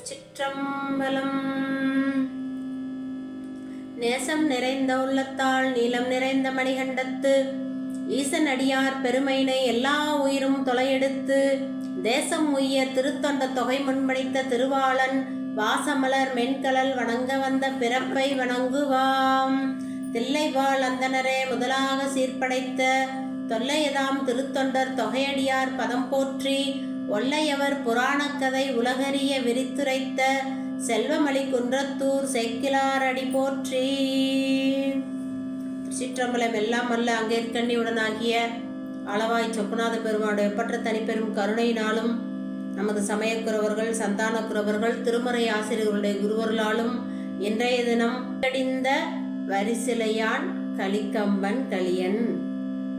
திருச்சிற்றம்பலம். நேசம் நிறைந்த உள்ளத்தால் நீலம் நிறைந்த மணிகண்டத்து ஈசன் அடியார் பெருமையினை எல்லா உயிரும் தொலையெடுத்து தேசம் உய்ய திருத்தொண்ட தொகை முன்மணித்த திருவாளன் வாசமலர் மென்கலல் வணங்க வந்த பிறப்பை வணங்குவாம். தில்லைவாழ் அந்தனரே முதலாக சீர்படைத்த தொல்லையதாம் திருத்தொண்டர் தொகையடியார் பதம் போற்றி ஒல்லையவர் புராணக்கதை உலகறிய விரித்துரைத்த செல்வமளி குன்றத்தூர் செக்கிலார் அடி போற்றி. திருச்சிற்றம்பலம். எல்லாம் அல்ல அங்கேற்கண்ணியுடனாகிய அளவாய் சொக்குநாத பெருமானுடைய எப்பற்ற தனிப்பெரும் கருணையினாலும் நமது சமயக்குறவர்கள் சந்தானக்குறவர்கள் திருமறை ஆசிரியர்களுடைய குருவர்களாலும் இன்றைய தினம் கடிந்த வரிசிலையான் கலிக்கம்பன் கலியன்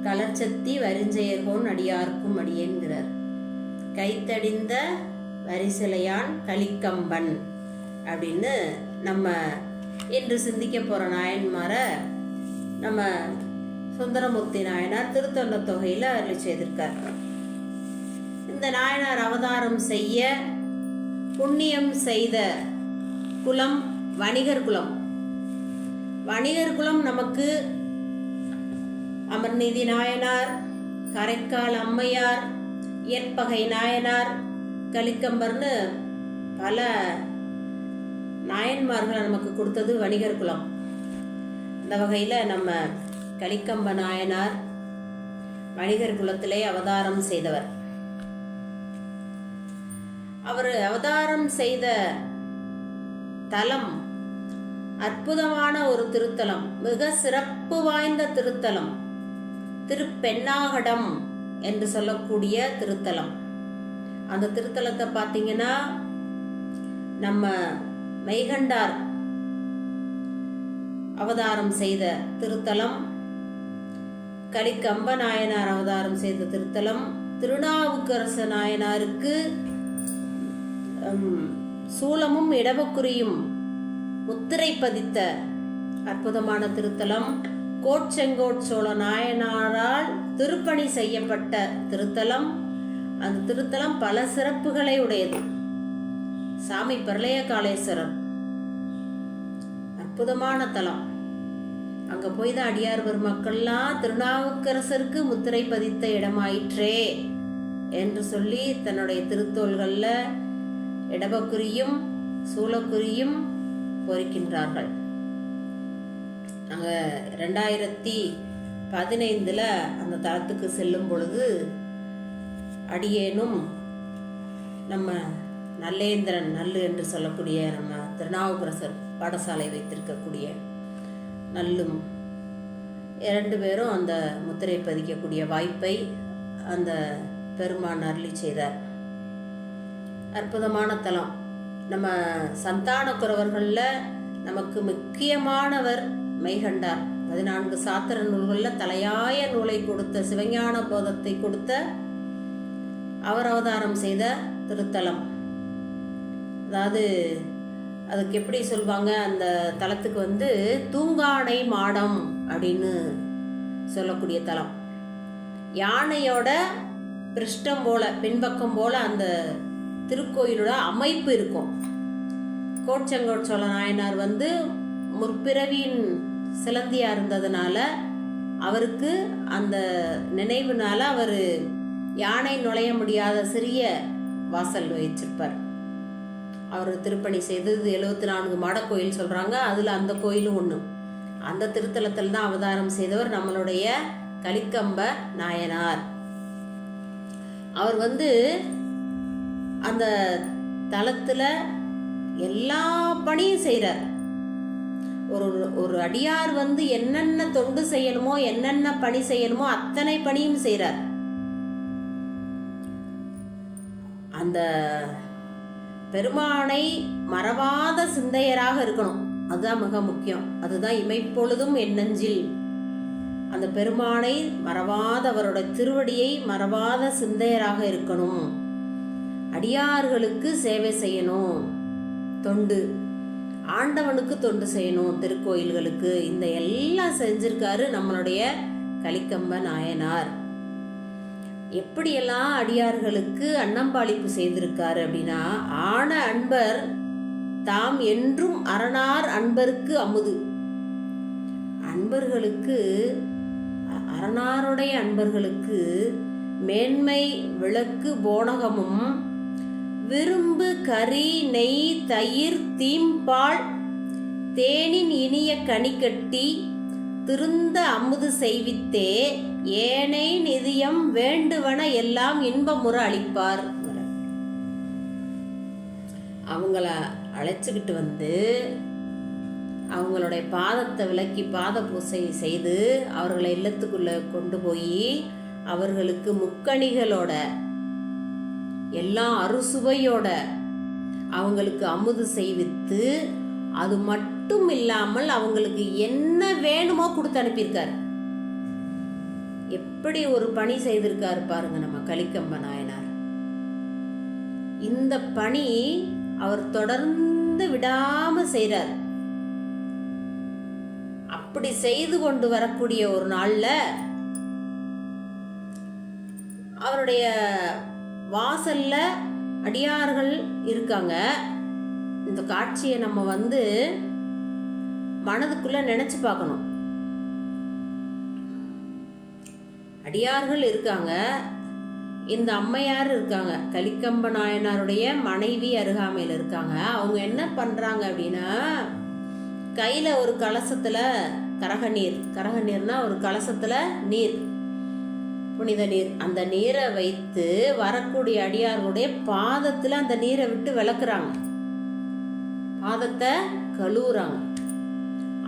கலர்ச்சத்தி வரிஞ்செயர்கோன் அடியார்க்கும் அடியேன்கிறார். கைத்தடிந்த வரிசிலையான் கலிக்கம்பன் அப்படின்னு நம்ம இன்று சிந்திக்க போகிற நாயன்மாரை நம்ம சுந்தரமூர்த்தி நாயனார் திருத்தொண்ட தொகையில் அருளி செய்திருக்கார். இந்த நாயனார் அவதாரம் செய்ய புண்ணியம் செய்த குலம் வணிகர் குலம். வணிகர் குலம் நமக்கு அமர்நீதி நாயனார், கரைக்கால் அம்மையார், இயற்பகை நாயனார், கலிக்கம்பர்னு பல நாயன்மார்களை நமக்கு கொடுத்தது வணிகர் குலம். இந்த வகையில் நம்ம கலிக்கம்ப நாயனார் வணிகர் குலத்திலே அவதாரம் செய்தவர். அவர் அவதாரம் செய்த தலம் அற்புதமான ஒரு திருத்தலம், மிக சிறப்பு வாய்ந்த திருத்தலம், திருப்பெண்ணாகடம் என்று சொல்லக்கூடிய திருத்தலம். அந்த திருத்தலத்தை பார்த்தீங்கன்னா நம்ம மெய்கண்டார் அவதாரம் செய்த திருத்தலம், கலிக்கம்ப நாயனார் அவதாரம் செய்த திருத்தலம், திருநாவுக்கரச நாயனாருக்கு சூலமும் இடவக்குறியும் முத்திரை பதித்த அற்புதமான திருத்தலம், கோட்செங்கோட் சோழ நாயனாரால் திருப்பணி செய்யப்பட்ட திருத்தலம். அந்த திருத்தலம் பல சிறப்புகளை உடையது. சாமி பிரளய காளேஸ்வரர் அற்புதமான தலம். அங்க போய் தான் அடியார் பெருமக்கள்லாம் திருநாவுக்கரசருக்கு முத்திரை பதித்த இடமாயிற்றே என்று சொல்லி தன்னுடைய திருத்தோள்கள்ல இடவக்குறியும் சூலக்குறியும் பொறிக்கின்றார்கள். நாங்கள் 2015 அந்த தளத்துக்கு செல்லும் பொழுது அடியேனும் நம்ம நல்லேந்திரன் நல்லு என்று சொல்லக்கூடிய நம்ம திருநாவுக்கரசர் பாடசாலை வைத்திருக்கக்கூடிய நல்லும் 2 பேரும் அந்த முத்திரை பதிக்கக்கூடிய வாய்ப்பை அந்த பெருமான் அருளி செய்தார். அற்புதமான தலம். நம்ம சந்தானக்குறவர்களில் நமக்கு முக்கியமானவர் மெய்கண்டார். 14 சாத்திர நூல்களில் தலையாய நூலை கொடுத்த, சிவஞான போதத்தை கொடுத்த அவர் அவதாரம் செய்த திருத்தலம். அதாவது அதுக்கு எப்படி சொல்வாங்க, அந்த தலத்துக்கு தூங்கானை மாடம் அப்படின்னு சொல்லக்கூடிய தலம். யானையோட பிருஷ்டம் போல, பின்பக்கம் போல அந்த திருக்கோயிலோட அமைப்பு இருக்கும். கோட்செங்கோட் சோழ நாயனார் முற்பிறவியின் சிலந்தியா இருந்ததுனால அவருக்கு அந்த நினைவுனால அவர் யானை நுழைய முடியாத சிறிய வாசல் வச்சிருப்பார். அவர் திருப்பணி செய்தது 74 மாடக்கோயில் சொல்றாங்க. அதுல அந்த கோயிலும் ஒண்ணு. அந்த திருத்தலத்தில் தான் அவதாரம் செய்தவர் நம்மளுடைய கலிக்கம்ப நாயனார். அவர் அந்த தலத்துல எல்லா பணியும் செய்கிறார். ஒரு அடியார் என்னென்ன தொண்டு செய்யணுமோ, என்னென்ன பணி செய்யணுமோ அத்தனை பணியும் செய்கிறார். அந்த பெருமானை மறவாத சிந்தையராக இருக்கணும். அதுதான் மிக முக்கியம். அதுதான் இமைப்பொழுதும் எண்ணஞ்சில். அந்த பெருமானை மறவாத, அவரோட திருவடியை மறவாத சிந்தையராக இருக்கணும். அடியார்களுக்கு சேவை செய்யணும், தொண்டு ஆண்டவனுக்கு தொண்டு செய்யணும், திருக்கோயில்களுக்கு. இந்த எல்லாம் செஞ்சிருக்காரு நம்மளுடைய கலிக்கம்ப நாயனார். எப்படியெல்லாம் அடியார்களுக்கு அன்னம்பாளிப்பு செய்திருக்காரு அப்படின்னா, ஆன அன்பர் தாம் என்றும் அரணார் அன்பருக்கு அமுது. அன்பர்களுக்கு, அரணாருடைய அன்பர்களுக்கு மேன்மை விளக்கு போனகமும் விரும்பு கறி நெய் தயிர் தீம்பால் தேனின் இனிய கனிக்கட்டி திருந்த அமுது செய்வித்தே ஏனை நிதியம் வேண்டுவன எல்லாம் இன்பமுற அளிப்பார். அவங்கள அழைச்சிக்கிட்டு வந்து அவங்களுடைய பாதத்தை விலக்கி பாத பூசை செய்து அவர்களை இல்லத்துக்குள்ள கொண்டு போய் அவர்களுக்கு முக்கணிகளோட எல்லாம் அறுசுவையோட அவங்களுக்கு அமுது செய்வித்து, அது மட்டும் இல்லாமல் அவங்களுக்கு என்ன வேணுமோ கொடுத்து அனுப்பியிருக்கார். எப்படி ஒரு பணி செய்திருக்காரு பாருங்க நம்ம கலிக்கம்ப நாயனார். இந்த பணி அவர் தொடர்ந்து விடாம செய்றார். அப்படி செய்து கொண்டு வரக்கூடிய ஒரு நாள்ல அவருடைய வாசல்ல அடியார்கள் இருக்காங்க. இந்த காட்சியை நம்ம மனதுக்குள்ள நினைச்சு பார்க்கணும். அடியார்கள் இருக்காங்க, இந்த அம்மையார் இருக்காங்க, கலிக்கம்ப நாயனாருடைய மனைவி அருகாமையில் இருக்காங்க. அவங்க என்ன பண்றாங்க அப்படின்னா, கையில ஒரு கலசத்துல கரகநீர்னா ஒரு கலசத்துல நீர், புனித நீர், அந்த நீரை வைத்து வரக்கூடிய அடியார்களுடைய பாதத்துல அந்த நீரை விட்டு விளக்குறாங்க, பாதத்தை கழுவுறாங்க.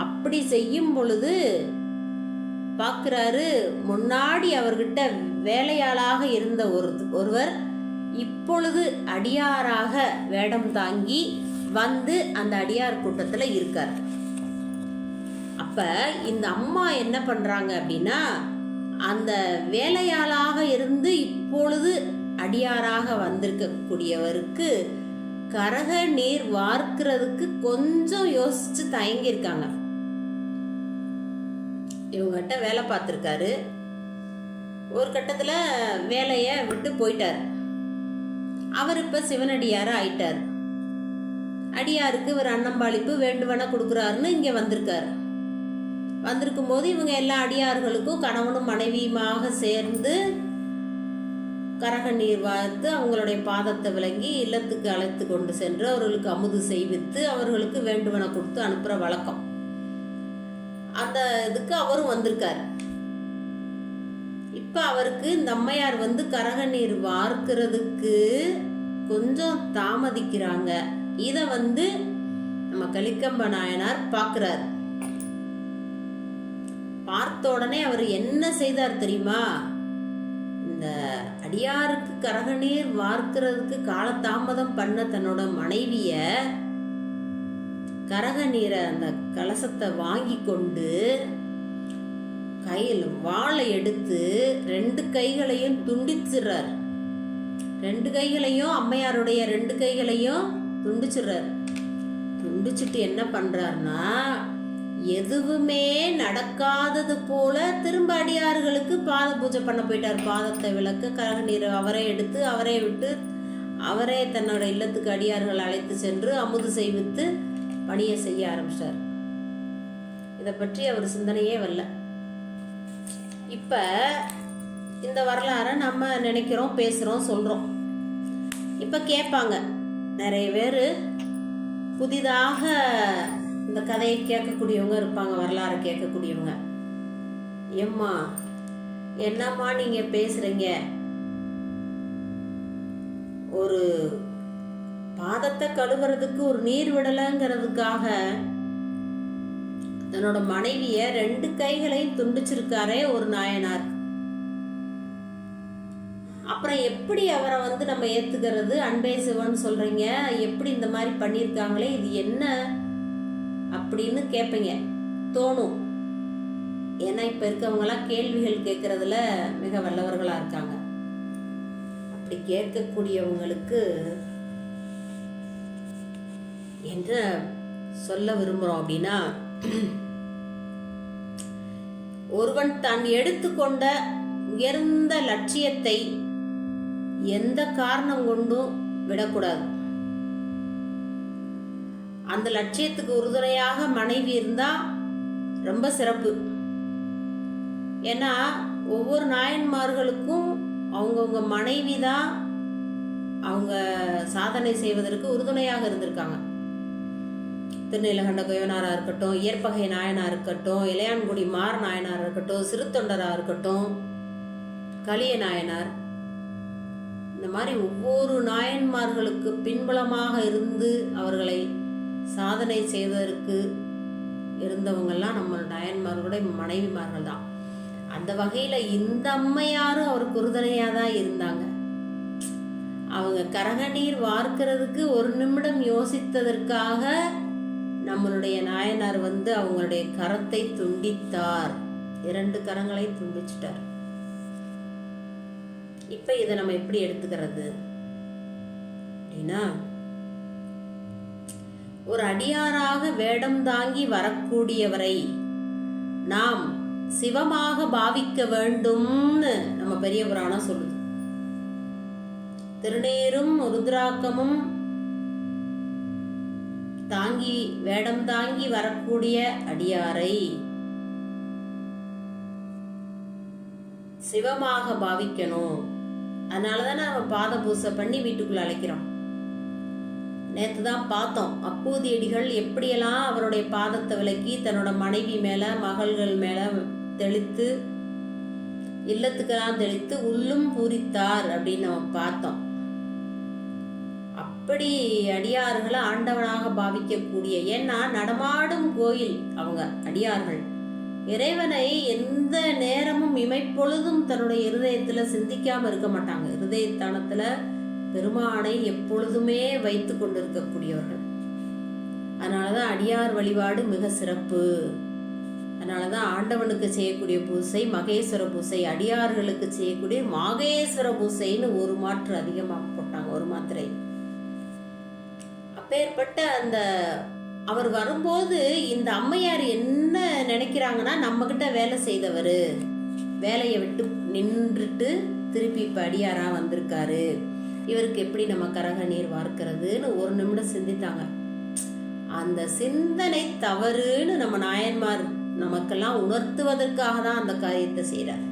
அப்படி செய்யும் பொழுது பார்க்குறாரு, முன்னாடி அவர்கிட்ட வேலையாளாக இருந்த ஒருவர் இப்பொழுது அடியாராக வேடம் தாங்கி வந்து அந்த அடியார் கூட்டத்தில் இருக்கார். அப்ப இந்த அம்மா என்ன பண்றாங்க அப்படின்னா, அந்த வேலையாளாக இருந்து இப்பொழுது அடியாராக வந்திருக்கக்கூடியவருக்கு கரக நீர் வார்க்கிறதுக்கு கொஞ்சம் யோசிச்சு தயங்கியிருக்காங்க. இவங்ககிட்ட வேலை பார்த்துருக்காரு, ஒரு கட்டத்துல வேலைய விட்டு போயிட்டார். அவர் இப்ப சிவனடியார ஆயிட்டார். அடியாருக்கு ஒரு அன்னம்பாளிப்பு வேண்டுவன கொடுக்குறாருன்னு இங்க வந்திருக்காரு. வந்திருக்கும் போது இவங்க எல்லா அடியார்களுக்கும் கணவனும் மனைவியுமாக சேர்ந்து கரக நீர் வார்த்து அவங்களுடைய பாதத்தை விளங்கி இல்லத்துக்கு அழைத்து கொண்டு சென்று அவர்களுக்கு அமுது செய்வித்து அவர்களுக்கு வேண்டுவன கொடுத்து அனுப்புற வழக்கம். அந்த இதுக்கு அவரும் வந்திருக்காரு. இப்ப அவருக்கு இந்த அம்மையார் கரக நீர் வார்க்கிறதுக்கு கொஞ்சம் தாமதிக்கிறாங்க. இத நம்ம கலிக்கம்ப நாயனார் பார்க்கிறார். பார்த்த உடனே அவர் என்ன செய்தார் தெரியுமா? இந்த அடியாருக்கு கரக நீர் வார்க்கிறதுக்கு காலதாமதம் பண்ண தன்னோட மனைவிய கரக நீரை அந்த கலசத்தை வாங்கி கொண்டு கையில் வாளை எடுத்து 2 கைகளையும் துண்டிச்சிடுறார். 2 கைகளையும் அம்மையாருடைய 2 கைகளையும் துண்டிச்சிடுறார். துண்டிச்சுட்டு என்ன பண்றாருன்னா, எதுவுமே நடக்காதது போல திரும்ப அடியார்களுக்கு பாத பூஜை பண்ண போயிட்டார். பாதத்தை விளக்க கரக நீர் அவரே எடுத்து அவரே விட்டு அவரே தன்னோட இல்லத்துக்கு அடியார்கள் அழைத்து சென்று அமுது செய்வித்து பணியை செய்ய ஆரம்பிச்சார். இதை பற்றி அவர் சிந்தனையே வரல. இப்ப இந்த வரலாறை நம்ம நினைக்கிறோம், பேசுறோம், சொல்றோம். இப்ப கேட்பாங்க நிறைய பேர், புதிதாக இந்த கதையை கேட்கக்கூடியவங்க இருப்பாங்க, வரலாறு கேட்கக்கூடியவங்க. ஏம்மா என்னம்மா நீங்க பேசுறீங்க? ஒரு பாதத்தை கழுவுறதுக்கு ஒரு நீர் விடலைங்கிறதுக்காக தன்னோட மனைவிய 2 கைகளையும் துண்டிச்சிருக்காரே ஒரு நாயனார். அப்புறம் எப்படி அவரை நம்ம ஏத்துக்கிறது? அன்பே சிவன் சொல்றீங்க, எப்படி இந்த மாதிரி பண்ணியிருக்காங்களே, இது என்ன அப்படின்னு கேட்பீங்க, தோணும். ஏன்னா இப்ப இருக்கவங்கலாம் கேள்விகள் கேட்கறதுல மிக வல்லவர்களா இருக்காங்க. அப்படி கேட்கக்கூடியவங்களுக்கு என்ன சொல்ல விரும்புறோம் அப்படின்னா, ஒருவன் தான் எடுத்துக்கொண்ட உயர்ந்த லட்சியத்தை எந்த காரணம் கொண்டும் விடக்கூடாது. அந்த லட்சியத்துக்கு உறுதுணையாக மனைவி இருந்தா ரொம்ப சிறப்பு. ஏன்னா ஒவ்வொரு நாயன்மார்களுக்கும் அவங்கவுங்க மனைவி தான் அவங்க சாதனை செய்வதற்கு உறுதுணையாக இருந்திருக்காங்க. திருநீலகண்ட குயவனாரா இருக்கட்டும், இயற்பகை நாயனார் இருக்கட்டும், இளையான்குடி மார் நாயனார் இருக்கட்டும், சிறுத்தொண்டரா இருக்கட்டும், கலிய நாயனார், இந்த மாதிரி ஒவ்வொரு நாயன்மார்களுக்கு பின்புலமாக இருந்து அவர்களை சாதனை செய்வதற்கு இருந்தவங்கெல்லாம் நம்ம நாயன்மார்களுடைய மனைவிமார்கள் தான். அந்த வகையில இந்த அம்மையாரும் அவருக்கு உறுதுணையாக தான் இருந்தாங்க. அவங்க கரகநீர் வார்க்கிறதுக்கு ஒரு நிமிடம் யோசித்ததற்காக நம்மளுடைய நாயனார் அவங்களுடைய கரத்தை துண்டித்தார். 2 கரங்களை துண்டிச்சிட்டார். இப்ப இதை நம்ம எப்படி எடுத்துக்கிறது அப்படின்னா, ஒரு அடியாராக வேடம் தாங்கி வரக்கூடியவரை நாம் சிவமாக பாவிக்க வேண்டும்னு நம்ம பெரிய புராணம் சொல்லுது. திருநீரும் ருத்ராக்கமும் தாங்கி வேடம் தாங்கி வரக்கூடிய அடியாரை சிவமாக பாவிக்கணும். அதனாலதான் நம்ம பாத பூசை பண்ணி வீட்டுக்குள்ள அழைக்கிறோம். நேற்று தான் பார்த்தோம், அப்பூதியடிகள் எப்படியெல்லாம் அவருடைய பாதத்தை விலக்கி தன்னோட மனைவி மேல மகள்கள் மேல தெளித்து இல்லத்துக்கெல்லாம் தெளித்து உள்ளும் பூரித்தார் அப்படின்னு நம்ம பார்த்தோம். அப்படி அடியார்களை ஆண்டவனாக பாவிக்கக்கூடிய, ஏன்னா நடமாடும் கோயில் அவங்க அடியார்கள். இறைவனை எந்த நேரமும் இமைப்பொழுதும் தன்னுடைய இருதயத்துல சிந்திக்காம இருக்க மாட்டாங்க. இருதயத்தானத்துல பெருமானை எப்பொழுதுமே வைத்து கொண்டிருக்கக்கூடியவர்கள். அதனாலதான் அடியார் வழிபாடு மிக சிறப்பு. அதனாலதான் ஆண்டவனுக்கு செய்யக்கூடிய பூசை மகேஸ்வர பூசை, அடியார்களுக்கு செய்யக்கூடிய மாகேஸ்வர பூசைன்னு ஒரு மாற்று அதிகமாக போட்டாங்க, ஒரு மாத்திரை. அப்பேற்பட்ட அந்த அவர் வரும்போது இந்த அம்மையார் என்ன நினைக்கிறாங்கன்னா, நம்ம கிட்ட வேலை செய்தவர் வேலையை விட்டு நின்றுட்டு திருப்பி இப்ப அடியாரா வந்திருக்காரு, இவருக்கு எப்படி நம்ம கரக நீர் வார்க்கிறதுன்னு ஒரு நிமிடம் சிந்தித்தாங்க. அந்த சிந்தனை தவறுன்னு நம்ம நாயன்மார் நமக்கெல்லாம் உணர்த்துவதற்காக தான் அந்த காரியத்தை செய்யறார்.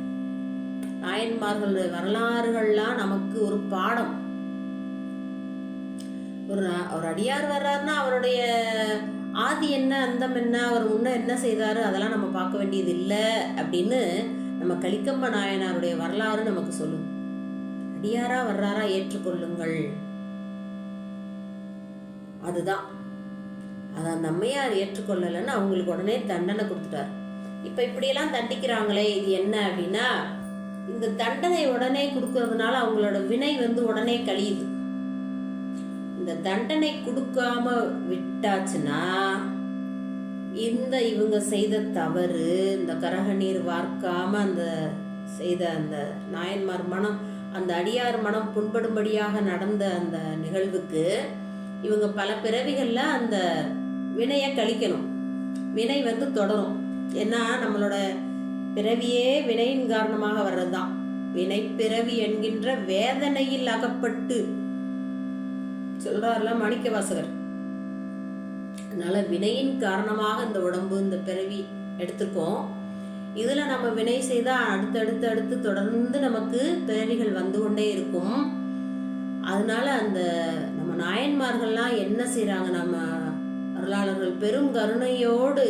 நாயன்மார்கள் வரலாறுகள்லாம் நமக்கு ஒரு பாடம். ஒரு அடியார் வர்றாருன்னா அவருடைய ஆதி என்ன அந்தம் என்ன, அவர் முன்ன என்ன செய்தாரு அதெல்லாம் நம்ம பார்க்க வேண்டியது இல்லை அப்படின்னு நம்ம கலிக்கம்ப நாயனாருடைய வரலாறு நமக்கு சொல்லுது. அடியாரா வர்றாரா ஏற்றுக்கொள்ளுங்கள், அதுதான். அதை அந்த அம்மையார் ஏற்றுக்கொள்ளலைன்னு அவங்களுக்கு உடனே தண்டனை கொடுத்துட்டார். இப்ப இப்படியெல்லாம் தண்டிக்கிறாங்களே, இது என்ன அப்படின்னா, இந்த தண்டனை உடனே கொடுக்கறதுனால அவங்களோட வினை உடனே கழியுது. இந்த தண்டனை கொடுக்காம விட்டாச்சுன்னா இவங்க செய்த தவறு, இந்த கரக நீர் வார்க்காம அந்த செய்த அந்த நாயன்மார் மனம், அந்த அடியார் மனம் புண்படும்படியாக நடந்த அந்த நிகழ்வுக்கு இவங்க பல பிறவிகள்ல அந்த வினையை கழிக்கணும். வினை தொடரும். ஏன்னா நம்மளோட பிறவியே வினையின் காரணமாக வர்றதுதான். வினை பிறவி என்கின்ற வேதனையில் அகப்பட்டு சொல்றாருல மாணிக்க வாசகர். அதனால வினையின் காரணமாக இந்த உடம்பு இந்த பிறவி எடுத்திருக்கோம். இதுல நம்ம வினை செய்தா அடுத்து தொடர்ந்து நமக்கு பிறவிகள் வந்து கொண்டே இருக்கும். அதனால அந்த நம்ம நாயன்மார்கள்லாம் என்ன செய்யறாங்க, நம்ம அருளாளர்கள் பெரும் கருணையோடு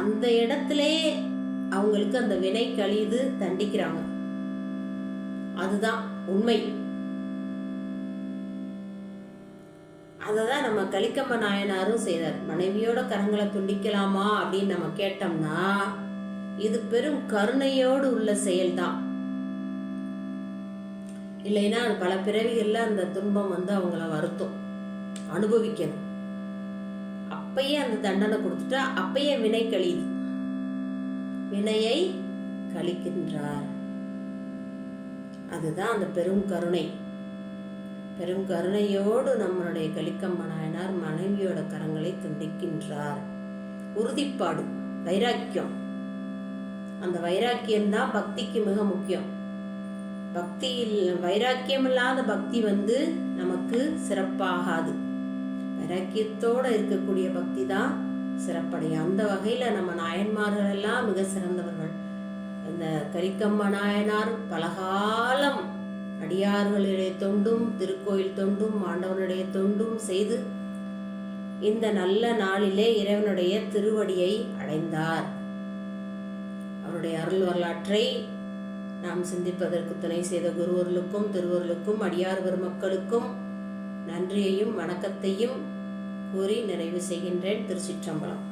அந்த இடத்திலே அவங்களுக்கு அந்த வினை கழிது தண்டிக்கிறாங்க. அதுதான் உண்மை. அததான் நம்ம கலிக்கம்ப நாயனாரும் செய்தார். மனைவியோட கரங்களை துண்டிக்கலாமா அப்படின்னு நம்ம கேட்டோம்னா இது பெரும் கருணையோடு உள்ள செயல்தான். இல்லைன்னா பல பிறவிகள்ல அந்த துன்பம் அவங்கள வருத்தம் அனுபவிக்கணும். அப்பயே அந்த தண்டனை கொடுத்துட்டா அப்பயே வினை கழிது, வினையை கழிக்கின்றார். அதுதான் அந்த பெரும் கருணை. பெரும் கருணையோடு நம்மளுடைய கலிக்கம்ப நாயனார் மனைவியோட கரங்களை துண்டிக்கின்றார். உறுதிப்பாடு, வைராக்கியம், அந்த வைராக்கியம்தான் பக்திக்கு மிக முக்கியம். பக்தியில் வைராக்கியம் இல்லாத பக்தி நமக்கு சிறப்பாகாது. வைராக்கியத்தோட இருக்கக்கூடிய பக்தி தான் சிறப்படையும். அந்த வகையில நம்ம நாயன்மார்கள் எல்லாம் மிக சிறந்தவர்கள். இந்த கரிக்கம்ம நாயனார் பலகாலம் அடியார்களுடைய தொண்டும் திருக்கோயில் தொண்டும் ஆண்டவனுடைய தொண்டும் செய்து இந்த நல்ல நாளிலே இறைவனுடைய திருவடியை அடைந்தார். அவருடைய அருள் வரலாற்றை நாம் சிந்திப்பதற்கு துணை செய்த குருவர்களுக்கும் திருவர்களுக்கும் அடியார் பெருமக்களுக்கும் நன்றியையும் வணக்கத்தையும் கூறி நிறைவு செய்கின்றேன். திருச்சிற்றம்பலம்.